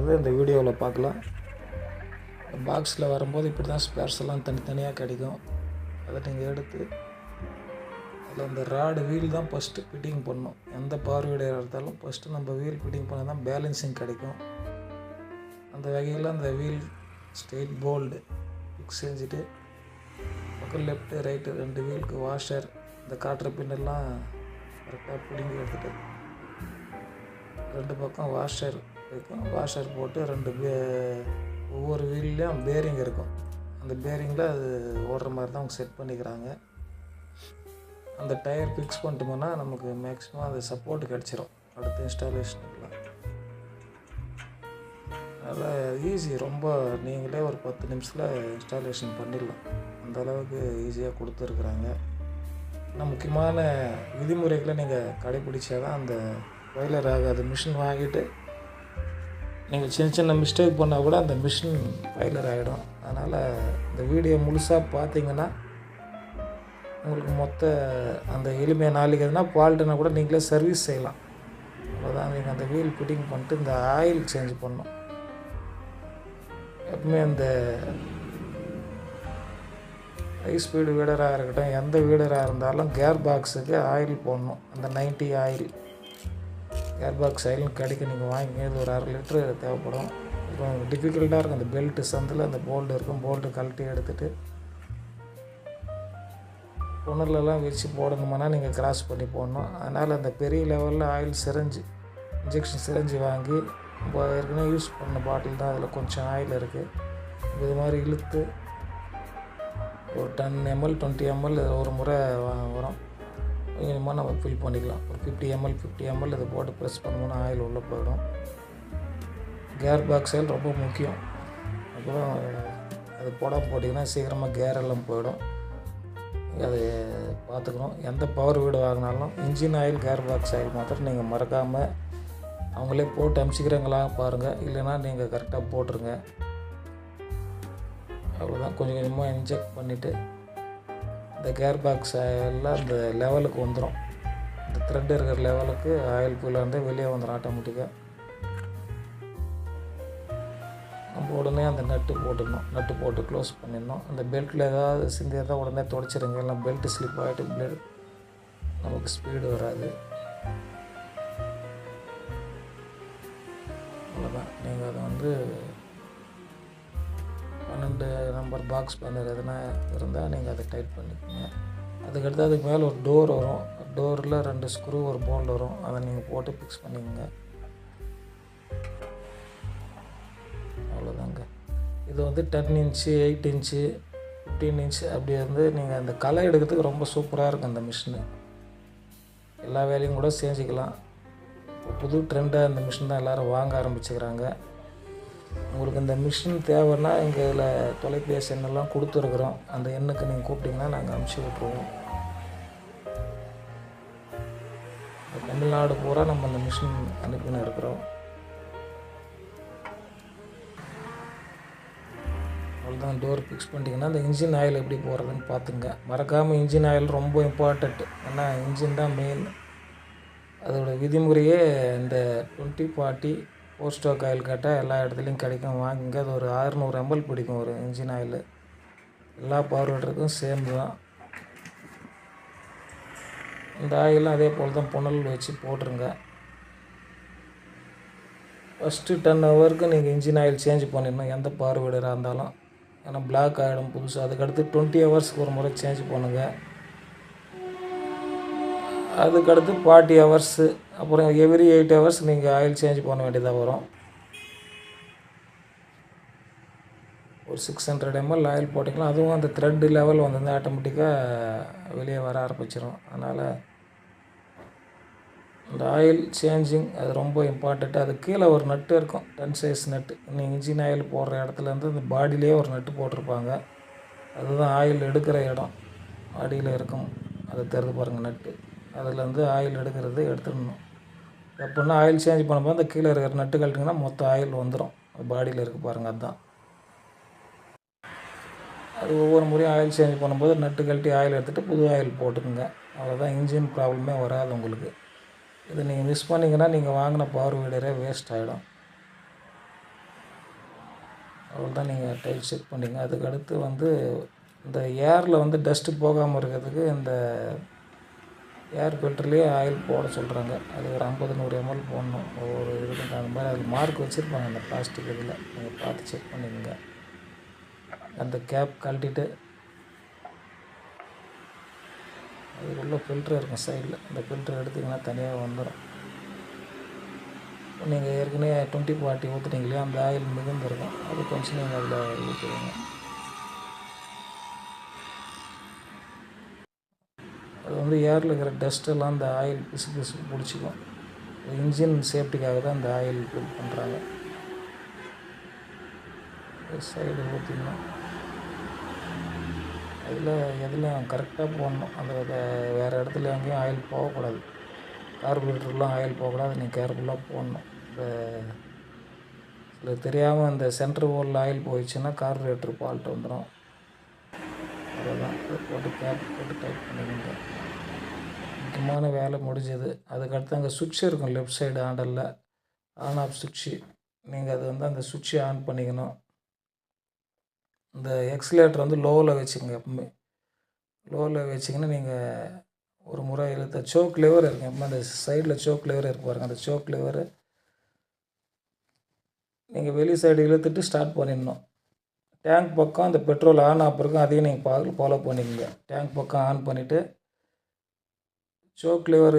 எப்படிங்கிறத இந்த வீடியோவில் பார்க்கலாம். பாக்ஸில் வரும்போது இப்படி தான் ஸ்பேர்ஸ் எல்லாம் தனித்தனியாக கிடைக்கும். அதை நீங்கள் எடுத்து அதில் அந்த ராடு வீல் தான் ஃபஸ்ட்டு ஃபிட்டிங் பண்ணணும். எந்த பவர் வீடராக இருந்தாலும் ஃபஸ்ட்டு நம்ம வீல் ஃபிட்டிங் பண்ணால் தான் பேலன்சிங் கிடைக்கும். அந்த வகையில் அந்த வீல் ஸ்ட்ரெயிட் போல்டு ஃபிக்ஸ் செஞ்சுட்டு பக்கம் லெஃப்ட்டு ரைட்டு 2 வீலுக்கு வாஷர் இந்த காட்டுற பின்னெல்லாம் கரெக்டாக பிடிங்கி எடுத்துகிட்டு 2 பக்கம் வாஷர் இருக்கும். வாஷர் போட்டு 2 ஒவ்வொரு வீல்லையும் பேரிங் இருக்கும். அந்த பேரிங்கில் அது ஓடுற மாதிரி தான் அவங்க செட் பண்ணிக்கிறாங்க. அந்த டயர் ஃபிக்ஸ் பண்ணிட்டோம்னா நமக்கு மேக்ஸிமம் அது சப்போர்ட் கிடச்சிரும் அடுத்த இன்ஸ்டாலேஷனுக்குலாம். அதனால் ஈஸி, ரொம்ப நீங்களே ஒரு 10 நிமிஷத்தில் இன்ஸ்டாலேஷன் பண்ணிடலாம். அந்த அளவுக்கு ஈஸியாக கொடுத்துருக்குறாங்க. ஆனால் முக்கியமான விதிமுறைகளை நீங்கள் கடைப்பிடிச்சா தான் அந்த ஃபெயிலியர் ஆகாது. மிஷின் வாங்கிட்டு நீங்கள் சின்ன சின்ன மிஸ்டேக் பண்ணால் கூட அந்த மிஷின் ஃபெயிலியர் ஆகிடும். அதனால் இந்த வீடியோ முழுசாக பார்த்தீங்கன்னா உங்களுக்கு மொத்த அந்த எளிமையாக நாளைக்கு எதுனா ஃபால்ட்டுனா கூட நீங்களே சர்வீஸ் செய்யலாம். அவ்வளோதான். நீங்கள் அந்த வீல் ஃபிட்டிங் பண்ணிட்டு இந்த ஆயில் சேஞ்ச் பண்ணணும். எப்பவுமே அந்த ஹை ஸ்பீடு வீடராக இருக்கட்டும், எந்த வீடராக இருந்தாலும் கேர் பாக்ஸுக்கு ஆயில் போடணும். அந்த 90 ஆயில் கேர் பாக்ஸ் ஆயிலும் கிடைக்கும். நீங்கள் வாங்கி இது ஒரு 1/2 லிட்ரு தேவைப்படும். அப்புறம் டிஃபிகல்ட்டாக இருக்கும். அந்த பெல்ட்டு சந்தில் அந்த போல்டு இருக்கும். போல்டு கழட்டி எடுத்துகிட்டு புனர்லலாம் வச்சு போடணுமானா நீங்கள் கிராஸ் பண்ணி போடணும். அதனால் அந்த பெரிய லெவலில் ஆயில் சிரஞ்சு இன்ஜெக்ஷன் சிரஞ்சு வாங்கி இப்போ ஏற்கனவே யூஸ் பண்ண பாட்டில் தான் அதில் கொஞ்சம் ஆயில் இருக்குது. இது மாதிரி இழுத்து ஒரு 10 ml 20 ml ஒரு முறை வரும். கொஞ்சமாக நம்ம ஃபில் பண்ணிக்கலாம். ஒரு 50 ml இதை போட்டு ப்ரெஸ் பண்ணோம்னா ஆயில் உள்ளே போயிடும். கேர் பாக்ஸ் ஆயில் ரொம்ப முக்கியம். அப்புறம் அது போட்டிங்கன்னா சீக்கிரமாக கேர் எல்லாம் போயிடும். அது பார்த்துக்கணும். எந்த பவர் வீடு வாங்கினாலும் engine oil care box oil மாத்திரம் நீங்கள் மறக்காமல் அவங்களே போட்டு அமுச்சிக்கிறாங்களா பாருங்கள். இல்லைனா நீங்கள் கரெக்டாக போட்டுருங்க. அவ்வளோதான். கொஞ்சம் கொஞ்சமாக இன்ஜெக்ட் பண்ணிவிட்டு இந்த கேர் பாக்ஸ் ஆயிலெலாம் அந்த லெவலுக்கு வந்துடும். இந்த த்ரெட் இருக்கிற லெவலுக்கு ஆயில் ஃபுல்லாக இருந்தால் வெளியே வந்துடும் ஆட்டோமேட்டிக்காக. நம்ம உடனே அந்த நட்டு போட்டுடணும். நட்டு போட்டு க்ளோஸ் பண்ணிடணும். அந்த பெல்ட்டில் ஏதாவது சிந்தியதாக உடனே தொடச்சிடுங்க. இல்லை பெல்ட்டு ஸ்லிப் ஆகிட்டு பிளேடு நமக்கு ஸ்பீடு வராது. அவ்வளோதான். நீங்கள் அதை 12 நம்பர் பாக்ஸ் பேனர் எதுனா இருந்தால் நீங்கள் அதை டைட் பண்ணிக்கோங்க. அதுக்கடுத்து அதுக்கு மேலே ஒரு டோர் வரும். டோரில் 2 ஸ்க்ரூ ஒரு போல்டு வரும். அதை நீங்கள் போட்டு ஃபிக்ஸ் பண்ணிக்கோங்க. அவ்வளோதாங்க. இது 10 இன்ச்சு 8 இன்ச்சு 15 இன்ச்சு அப்படி நீங்கள் அந்த களை எடுக்கிறதுக்கு ரொம்ப சூப்பராக இருக்கும் அந்த மிஷினு. எல்லா வேலையும் கூட செஞ்சுக்கலாம். இப்போ புது ட்ரெண்டாக இந்த மிஷின் தான் எல்லோரும் வாங்க ஆரம்பிச்சுக்கிறாங்க. உங்களுக்கு இந்த மிஷின் தேவைன்னா எங்கள் இதில் தொலைபேசி எண்ணெல்லாம் கொடுத்துருக்குறோம். அந்த எண்ணுக்கு நீங்கள் கூப்பிட்டிங்கன்னா நாங்கள் அனுப்பிச்சி விட்ருவோம். தமிழ்நாடு பூரா நம்ம அந்த மிஷின் அனுப்பின்னு இருக்கிறோம். அவ்வளோதான். டோர் ஃபிக்ஸ் பண்ணிட்டீங்கன்னா அந்த இன்ஜின் ஆயில் எப்படி போகிறதுன்னு பார்த்துங்க. மறக்காமல் இன்ஜின் ஆயில் ரொம்ப இம்பார்ட்டண்ட். ஏன்னா இன்ஜின் தான் மெயின். அதோட விதிமுறையே இந்த 20 40 4 ஸ்ட்ரோக் ஆயில் கேட்டால் எல்லா இடத்துலையும் கிடைக்கும். வாங்குங்க. அது ஒரு 600 ml பிடிக்கும் ஒரு இன்ஜின் ஆயில். எல்லா பவர் வீடருக்கும் சேம் தான். இந்த ஆயிலும் அதே போல் தான் புனல் வச்சு போட்டுருங்க. ஃபஸ்ட்டு 10 ஹவருக்கு நீங்கள் இன்ஜின் ஆயில் சேஞ்ச் பண்ணிடணும் எந்த பவர் வீடராக இருந்தாலும். ஏன்னா பிளாக் ஆகிடும் புதுசு. அதுக்கடுத்து 20 ஹவர்ஸ்க்கு ஒரு முறை சேஞ்ச் பண்ணுங்கள். அதுக்கடுத்து 40 ஹவர்ஸு அப்புறம் எவ்ரி 8 ஹவர்ஸ் நீங்கள் ஆயில் சேஞ்ச் பண்ண வேண்டியதாக வரும். ஒரு 600 ml ஆயில் போட்டிங்கன்னா அதுவும் அந்த த்ரெட் லெவல் ஆட்டோமேட்டிக்காக வெளியே வர ஆரம்பிச்சிடும். அதனால் இந்த ஆயில் சேஞ்சிங் அது ரொம்ப இம்பார்ட்டண்ட்டு. அது கீழே ஒரு நட்டு இருக்கும். 10 சைஸ் நட்டு. நீங்கள் இன்ஜின் ஆயில் போடுற இடத்துலேருந்து இந்த பாடியிலே ஒரு நட்டு போட்டிருப்பாங்க. அதுதான் ஆயில் எடுக்கிற இடம். பாடியில் இருக்கும். அதை திறந்து பாருங்கள் நட்டு. அதுலேருந்து ஆயில் எடுத்துடணும். எப்படின்னா ஆயில் சேஞ்ச் பண்ணும்போது அந்த கீழே இருக்கிற நட்டு கழட்டிங்கன்னா மொத்தம் ஆயில் வந்துடும். பாடியில் இருக்குது பாருங்கள். அதுதான் அது ஒவ்வொரு முறையும் ஆயில் சேஞ்ச் பண்ணும்போது நட்டு கழட்டி ஆயில் எடுத்துகிட்டு புது ஆயில் போட்டுக்குங்க. அவ்வளோதான். இன்ஜின் ப்ராப்ளமே வராது உங்களுக்கு. இதை நீங்கள் மிஸ் பண்ணிங்கன்னா நீங்கள் வாங்கின பவர் வீடரே வேஸ்ட் ஆகிடும். அவ்வளோதான். நீங்கள் டைட் செக் பண்ணிங்க. அதுக்கு அடுத்து வந்து இந்த ஏரில் வந்து டஸ்ட்டு போகாமல் இருக்கிறதுக்கு இந்த ஏர் ஃபில்டர்லேயே ஆயில் போட சொல்கிறாங்க. அது ஒரு 50, 100 ml போடணும். ஒவ்வொரு இதுக்கும் தகுந்த மாதிரி அதில் மார்க் வச்சுருப்பாங்க அந்த பிளாஸ்டிக் இதில். நீங்கள் பார்த்து செக் பண்ணிக்கோங்க. அந்த கேப் கழட்டிட்டு அதுக்குள்ளே ஃபில்ட்ரு இருக்கும் சைடில். அந்த ஃபில்ட்ரு எடுத்திங்கன்னா தனியாக வந்துடும். நீங்கள் ஏற்கனவே 20-40 ஊற்றுனீங்க இல்லையா, அந்த ஆயில் மிகுந்திருக்கும். அது கொஞ்சம் நீங்கள் அதில் ஊற்றுவீங்க. அது வந்து ஏரில் இருக்கிற டஸ்ட்டெல்லாம் அந்த ஆயில் பிசு பிடிச்சிக்கும். இன்ஜின் சேஃப்டிக்காக தான் இந்த ஆயில் ஃபில் பண்ணுறாங்க. சைடு ஊற்றிடணும். அதில் எதுலையும் கரெக்டாக போடணும். அந்த வேறு இடத்துல எங்கேயும் ஆயில் போகக்கூடாது. கார்பரேட்டர்லாம் ஆயில் போகக்கூடாது. நீங்கள் கேர்ஃபுல்லாக போடணும். இந்த சில தெரியாமல் இந்த சென்ட்ரு ஹோலில் ஆயில் போயிடுச்சுன்னா கார்பரேட்டர் ஃபால்ட் வந்துடும். அவ்வளோதான். அதை போட்டு கேப் போட்டு டைட் பண்ணிக்கோங்க. முக்கியமான வேலை முடிஞ்சது. அதுக்கடுத்து அங்கே சுவிட்ச் இருக்கும் லெஃப்ட் சைடு ஹேண்டலில், ஆன் ஆஃப் சுவிட்சு. நீங்கள் அது வந்து அந்த சுவிட்சை ஆன் பண்ணிக்கணும். இந்த எக்ஸிலேட்டர் வந்து லோவில் வச்சுக்கோங்க. எப்பவுமே லோவில் வச்சிங்கன்னா நீங்கள் ஒரு முறை இழுத்த சோக் லிவர் இருக்கும். எப்பவுமே அந்த சைடில் சோக் லிவர் இருக்கு பாருங்கள். அந்த சோக் லிவரை நீங்கள் வெளி சைடு இழுத்துட்டு ஸ்டார்ட் பண்ணிடணும். டேங்க் பக்கம் அந்த பெட்ரோல் ஆன் ஆஃப் இருக்கும். அதையும் நீங்கள் ஃபாலோ பண்ணிக்கோங்க. டேங்க் பக்கம் ஆன் பண்ணிவிட்டு சோக் லிவர்